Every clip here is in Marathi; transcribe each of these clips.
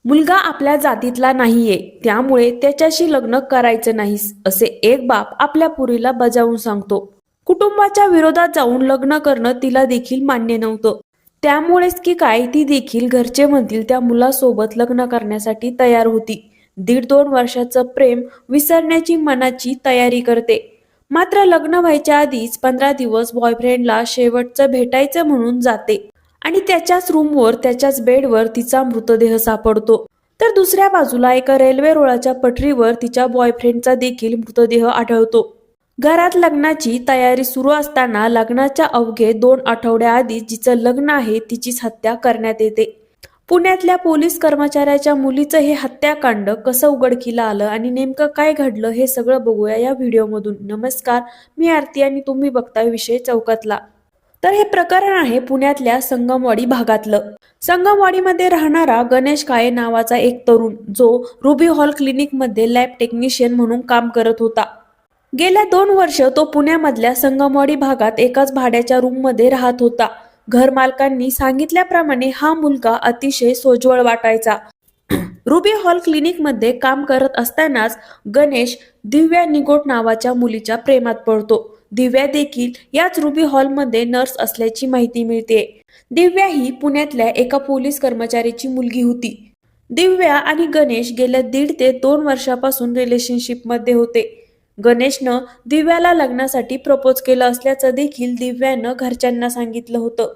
मुलगा आपल्या जातीतला नाहीये, त्यामुळे त्याच्याशी लग्न करायचं नाहीस, असे एक बाप आपल्या पुरीला बजावून सांगतो. कुटुंबाच्या विरोधात जाऊन लग्न करणं तिला देखील मान्य नव्हतं. त्यामुळेच की काय ती देखील घरचे म्हणतील त्या मुलासोबत लग्न करण्यासाठी तयार होती. 1.5-2 वर्षाचं प्रेम विसरण्याची मनाची तयारी करते. मात्र लग्न व्हायच्या आधीच 15 दिवस बॉयफ्रेंडला शेवटचं भेटायचं म्हणून जाते आणि त्याच्याच रूमवर त्याच्याच बेडवर तिचा मृतदेह सापडतो. तर दुसऱ्या बाजूला एका रेल्वे रुळाच्या पटरीवर तिच्या बॉयफ्रेंडचा देखील मृतदेह आढळतो. घरात लग्नाची तयारी सुरू असताना लग्नाच्या अवघे 2 आठवड्याआधी जिचं लग्न आहे तिचीच हत्या करण्यात येते. पुण्यातल्या पोलीस कर्मचाऱ्याच्या मुलीचं हे हत्याकांड कसं उघडकीला आलं आणि नेमकं काय घडलं हे सगळं बघूया या व्हिडिओमधून. नमस्कार, मी आरती आणि तुम्ही बघताय विषय चौकातला. तर हे प्रकरण आहे पुण्यातल्या संगमवाडी भागातलं. संगमवाडीमध्ये राहणारा गणेश काळे नावाचा एक तरुण, जो रुबी हॉल क्लिनिकमध्ये लॅब टेक्निशियन म्हणून काम करत होता. गेल्या 2 वर्ष तो पुण्यामधल्या संगमवाडी भागात एकाच भाड्याच्या रूममध्ये राहत होता. घरमालकांनी सांगितल्याप्रमाणे हा मुलगा अतिशय सोज्वळ वाटायचा. रुबी हॉल क्लिनिकमध्ये काम करत असतानाच गणेश दिव्या निगोट नावाच्या मुलीच्या प्रेमात पडतो. दिव्या देखील याच रुबी हॉलमध्ये नर्स असल्याची माहिती मिळते. दिव्या ही पुण्यातल्या एका पोलीस कर्मचाऱ्याची मुलगी होती. दिव्या आणि गणेश गेल्या 1.5 ते 2 वर्षापासून रिलेशनशिपमध्ये होते. गणेशनं दिव्याला लग्नासाठी प्रपोज केलं असल्याचं देखील दिव्यानं घरच्यांना सांगितलं होतं.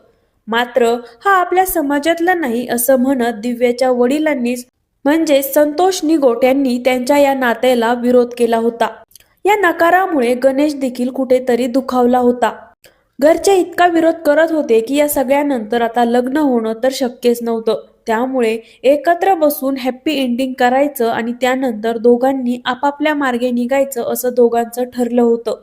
मात्र हा आपल्या समाजातला नाही असं म्हणत दिव्याच्या वडिलांनीच म्हणजे संतोष निगोट यांनी त्यांच्या या नात्याला विरोध केला होता. या नकारामुळे गणेश देखील कुठेतरी दुखावला होता. घरचे इतका विरोध करत होते की या सगळ्यानंतर आता लग्न होणं तर शक्यच नव्हतं. त्यामुळे एकत्र बसून हॅप्पी एंडिंग करायचं आणि त्यानंतर दोघांनी आपापल्या मार्गे निघायचं असं दोघांचं ठरलं होतं.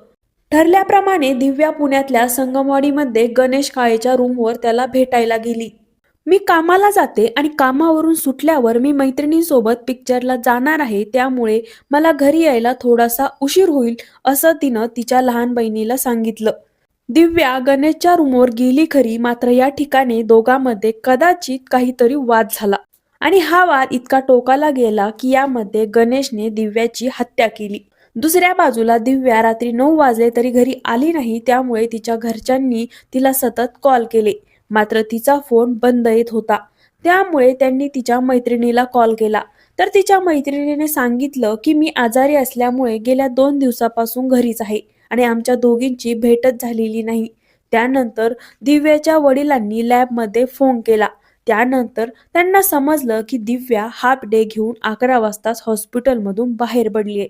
ठरल्याप्रमाणे दिव्या पुण्यातल्या संगमवाडीमध्ये गणेश काळेच्या रूमवर त्याला भेटायला गेली. मी कामाला जाते आणि कामावरून सुटल्यावर मी मैत्रिणींसोबत पिक्चरला जाणार आहे, त्यामुळे मला घरी यायला थोडासा उशीर होईल असं तिनं तिच्या लहान बहिणीला सांगितलं. दिव्या गणेशच्या रूमवर गेली खरी, मात्र या ठिकाणी दोघांमध्ये कदाचित काहीतरी वाद झाला आणि हा वाद इतका टोकाला गेला की यामध्ये गणेशने दिव्याची हत्या केली. दुसऱ्या बाजूला दिव्या रात्री 9 वाजले तरी घरी आली नाही, त्यामुळे तिच्या घरच्यांनी तिला सतत कॉल केले. मात्र तिचा फोन बंद येत होता. त्यामुळे त्यांनी तिच्या मैत्रिणीला कॉल केला. तर तिच्या मैत्रिणीने सांगितलं की मी आजारी असल्यामुळे गेल्या 2 दिवसापासून घरीच आहे आणि आमच्या दोघींची भेटच झालेली नाही. त्यानंतर दिव्याच्या वडिलांनी लॅबमध्ये फोन केला. त्यानंतर त्यांना समजलं की दिव्या हाफ डे घेऊन 11 वाजताच हॉस्पिटलमधून बाहेर पडलीये.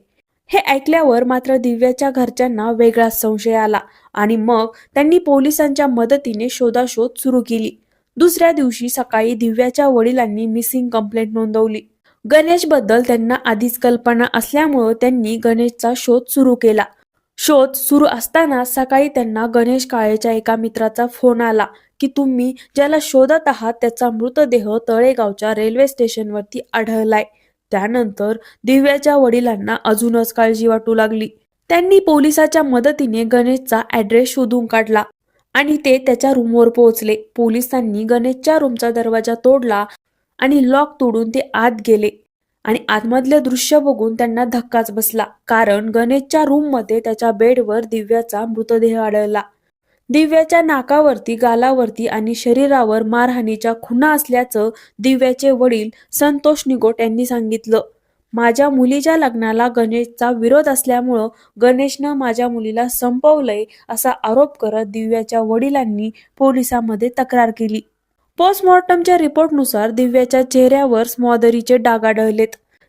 हे ऐकल्यावर मात्र दिव्याच्या घरच्यांना वेगळाच संशय आला आणि मग त्यांनी पोलिसांच्या मदतीने शोधाशोध सुरू केली. दुसऱ्या दिवशी सकाळी दिव्याच्या वडिलांनी मिसिंग कंप्लेंट नोंदवली. गणेशबद्दल त्यांना आधीच कल्पना असल्यामुळे त्यांनी गणेशचा शोध सुरू केला. शोध सुरू असताना सकाळी त्यांना गणेश काळेच्या एका मित्राचा फोन आला की तुम्ही ज्याला शोधत आहात त्याचा मृतदेह तळेगावच्या रेल्वे स्टेशनवरती आढळलाय. त्यानंतर दिव्याच्या वडिलांना अजूनच काळजी वाटू लागली. त्यांनी पोलिसाच्या मदतीने गणेशचा ॲड्रेस शोधून काढला आणि ते त्याच्या रूमवर पोहोचले. पोलिसांनी गणेशच्या रूमचा दरवाजा तोडला आणि लॉक तोडून ते आत गेले आणि आतमधले दृश्य बघून त्यांना धक्काच बसला, कारण गणेशच्या रूममध्ये त्याच्या बेडवर दिव्याचा मृतदेह आढळला. दिव्याच्या नाकावरती, गालावरती आणि शरीरावर मारहाणीच्या खुणा असल्याचं दिव्याचे वडील संतोष निगोट यांनी सांगितलं. माझ्या मुलीच्या लग्नाला गणेशचा विरोध असल्यामुळं गणेशनं माझ्या मुलीला संपवलंय असा आरोप करत दिव्याच्या वडिलांनी पोलिसांमध्ये तक्रार केली. पोस्टमॉर्टमच्या रिपोर्टनुसार दिव्याच्या चेहऱ्यावर स्मॉदरीचे डाग आढळलेत.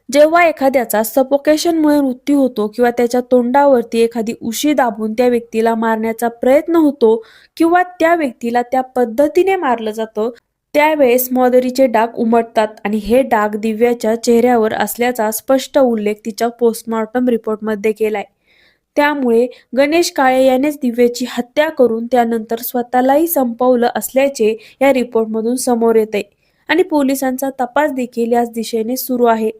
जेव्हा एखाद्याचा सफोकेशनमुळे मृत्यू होतो किंवा त्याच्या तोंडावरती एखादी उशी दाबून त्या व्यक्तीला मारण्याचा प्रयत्न होतो किंवा त्या व्यक्तीला त्या पद्धतीने मारलं जातं, त्यावेळेस स्मॉदरीचे डाग उमटतात आणि हे डाग दिव्याच्या चेहऱ्यावर असल्याचा स्पष्ट उल्लेख तिच्या पोस्टमॉर्टम रिपोर्टमध्ये केलाय. त्यामुळे गणेश काळे यानेच दिव्याची हत्या करून त्यानंतर स्वतःलाही संपवलं असल्याचे या रिपोर्टमधून समोर येते आणि पोलिसांचा तपास देखील याच दिशेने सुरू आहे.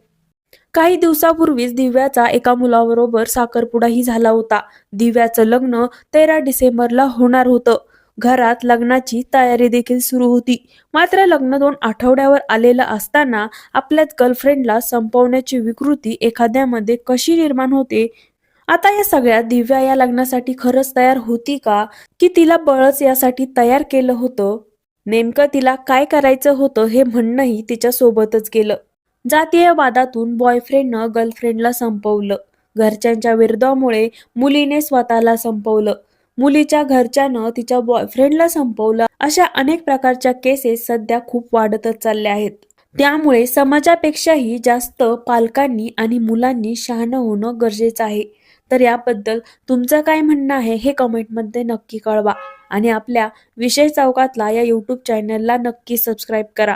काही दिवसापूर्वीच दिव्याचा एका मुलाबरोबर साखरपुडाही झाला होता. दिव्याचं लग्न 13 डिसेंबरला होणार होतं. घरात लग्नाची तयारी देखील सुरू होती. मात्र लग्न 2 आठवड्यावर आलेलं असताना आपल्याच गर्लफ्रेंडला संपवण्याची विकृती एखाद्यामध्ये कशी निर्माण होते? आता या सगळ्यात दिव्या या लग्नासाठी खरंच तयार होती का? की तिला बळच यासाठी तयार केलं होतं? नेमकं तिला काय करायचं होतं हे म्हणणंही तिच्या सोबतच गेलं. जातीय वादातून बॉयफ्रेंडनं गर्लफ्रेंडला संपवलं. घरच्यांच्या विरोधामुळे मुलीने स्वतःला संपवलं. मुलीच्या घरच्यानं तिच्या बॉयफ्रेंडला संपवलं. अशा अनेक प्रकारच्या केसेस सध्या खूप वाढतच चालल्या आहेत. त्यामुळे समाजापेक्षाही जास्त पालकांनी आणि मुलांनी शहाणं होणं गरजेचं आहे. तर याबद्दल तुमचं काय म्हणणं आहे हे कमेंटमध्ये नक्की कळवा आणि आपल्या विषय चौकातला या यूट्यूब चॅनलला नक्की सबस्क्राईब करा.